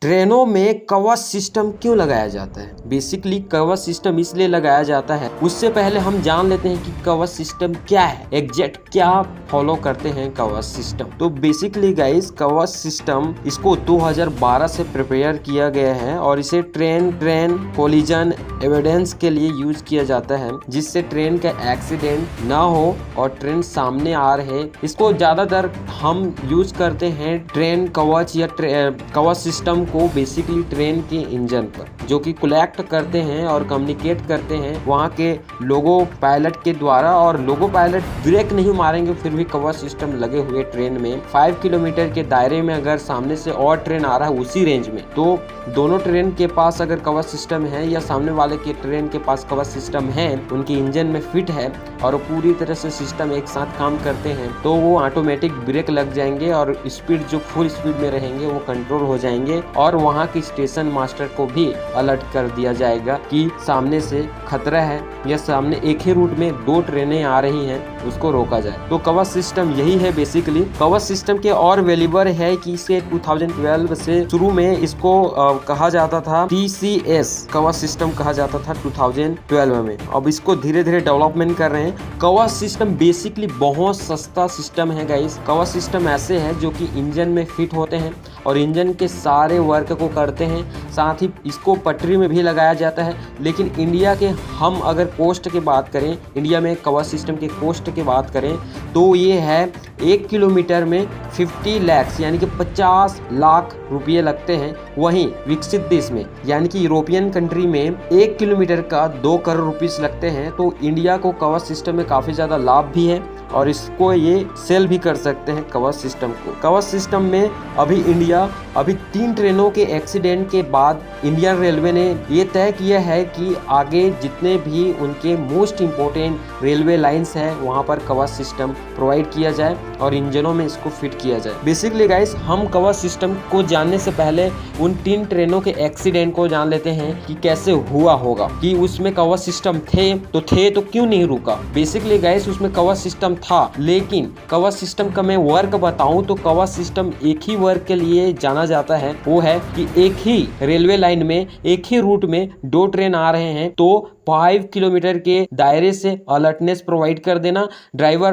ट्रेनों में कवच सिस्टम क्यों लगाया जाता है? बेसिकली कवच सिस्टम इसलिए लगाया जाता है, उससे पहले हम जान लेते हैं कि कवच सिस्टम क्या है, एग्जैक्ट क्या फॉलो करते हैं कवच सिस्टम। तो बेसिकली गाइस कवच सिस्टम इसको 2012 से प्रिपेयर किया गया है और इसे ट्रेन कोलिजन एविडेंस के लिए यूज किया जाता है, जिससे ट्रेन का एक्सीडेंट ना हो और ट्रेन सामने आ रहे। इसको ज्यादातर हम यूज करते हैं ट्रेन कवच या कवच सिस्टम को बेसिकली ट्रेन के इंजन पर, जो कि कलेक्ट करते हैं और कम्युनिकेट करते हैं वहाँ के लोगो पायलट के द्वारा। और लोगो पायलट ब्रेक नहीं मारेंगे फिर भी कवच सिस्टम लगे हुए ट्रेन में 5 किलोमीटर के दायरे में अगर सामने से और ट्रेन आ रहा है उसी रेंज में, तो दोनों ट्रेन के पास अगर कवच सिस्टम है या सामने वाले के ट्रेन के पास कवच सिस्टम है, उनके इंजन में फिट है और पूरी तरह से सिस्टम एक साथ काम करते हैं, तो वो ऑटोमेटिक ब्रेक लग जाएंगे और स्पीड जो फुल स्पीड में रहेंगे वो कंट्रोल हो जाएंगे और वहाँ की स्टेशन मास्टर को भी अलर्ट कर दिया जाएगा कि सामने से खतरा है या सामने एक ही रूट में 2 ट्रेनें आ रही हैं, उसको रोका जाए। तो कवच सिस्टम यही है बेसिकली। कवच सिस्टम के और वेल्यूबर है कि इसे 2012 से शुरू में इसको कहा जाता था TCS कवच सिस्टम कहा जाता था 2012 में। अब इसको धीरे धीरे डेवलपमेंट कर रहे हैं। कवच सिस्टम बेसिकली बहुत सस्ता सिस्टम है गाइस। कवच सिस्टम ऐसे है जो कि इंजन में फिट होते हैं और इंजन के सारे वर्क को करते हैं, साथ ही इसको पटरी में भी लगाया जाता है। लेकिन इंडिया के हम अगर कॉस्ट की बात करें, इंडिया में कवच सिस्टम के कॉस्ट की बात करें तो ये है 1 किलोमीटर में 50 लाख यानी कि 50 लाख रुपये लगते हैं। वहीं विकसित देश में यानी कि यूरोपियन कंट्री में 1 किलोमीटर का 2 करोड़ रुपीस लगते हैं। तो इंडिया को कवच सिस्टम में काफ़ी ज़्यादा लाभ भी है और इसको ये सेल भी कर सकते हैं कवच सिस्टम को। कवच सिस्टम में अभी 3 ट्रेनों के एक्सीडेंट के बाद इंडियन रेलवे ने ये तय किया है कि आगे जितने भी उनके मोस्ट इम्पोर्टेंट रेलवे लाइंस हैं वहाँ पर कवच सिस्टम प्रोवाइड किया जाए और इंजनों में इसको फिट किया जाए। बेसिकली गाइस हम कवच सिस्टम को जानने से पहले उन 3 ट्रेनों के एक्सीडेंट को जान लेते हैं कि कैसे हुआ होगा, कि उसमें कवच सिस्टम थे तो क्यों नहीं रुका। बेसिकली गाइस उसमें कवच सिस्टम था, लेकिन कवच सिस्टम का मैं वर्क बताऊं तो कवच सिस्टम एक ही वर्क के लिए जाना जाता है, वो है कि एक ही रेलवे लाइन में एक ही रूट में 2 ट्रेन आ रहे हैं तो 5 किलोमीटर के दायरे से अलर्टनेस प्रोवाइड कर देना,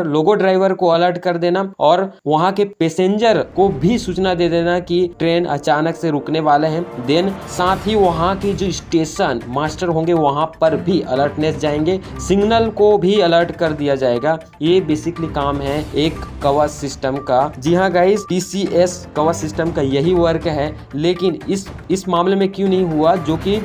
लोगो ड्राइवर को अलर्ट कर देना और वहां के पैसेंजर को भी सूचना दे देना कि ट्रेन अचानक से रुकने वाले हैं। देन साथ ही वहां की जो स्टेशन मास्टर होंगे वहां पर भी अलर्टनेस जाएंगे, सिग्नल को भी अलर्ट कर दिया जाएगा। ये बेसिकली काम है एक कवच सिस्टम का। जी हाँ गाइस, TCS कवच सिस्टम का यही वर्क है। लेकिन इस मामले में क्यों नहीं हुआ, जो कि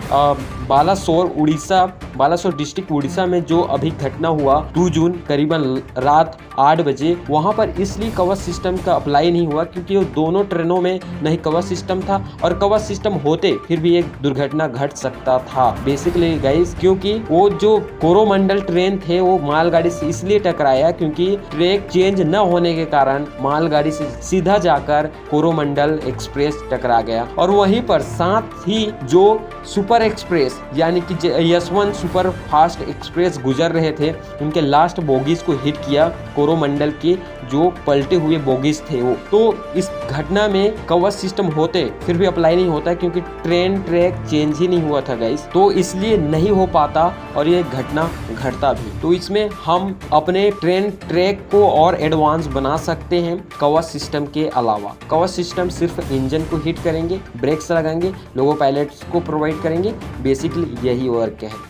बालासोर डिस्ट्रिक्ट उड़ीसा में जो अभी घटना हुआ 2 जून करीबन रात 8 बजे, वहां पर इसलिए कवच सिस्टम का अप्लाई नहीं हुआ क्योंकि वो दोनों ट्रेनों में नहीं कवच सिस्टम था और कवच सिस्टम होते फिर भी एक दुर्घटना घट सकता था। बेसिकली गाइस क्योंकि वो जो कोरोमंडल ट्रेन थे वो मालगाड़ी से इसलिए टकराया क्योंकि ट्रैक चेंज न होने के कारण मालगाड़ी से सीधा जाकर कोरोमंडल एक्सप्रेस टकरा गया। और वहीं पर साथ ही जो सुपर एक्सप्रेस यानी कि यशवंत सुपर फास्ट एक्सप्रेस गुजर रहे थे, उनके लास्ट बोगीज को हिट किया कोरोमंडल के जो पलटे हुए बोगीज थे वो। तो इस घटना में कवच सिस्टम होते फिर भी अप्लाई नहीं होता क्योंकि ट्रेन ट्रैक चेंज ही नहीं हुआ था गाइस, तो इसलिए नहीं हो पाता और ये घटना घटता भी। तो इसमें हम अपने ट्रेन ट्रैक को और एडवांस बना सकते हैं कवच सिस्टम के अलावा। कवच सिस्टम सिर्फ इंजन को हिट करेंगे, ब्रेक्स लगाएंगे, लोगो पायलट्स को प्रोवाइड करेंगे, बेसिकली यही वर्क है।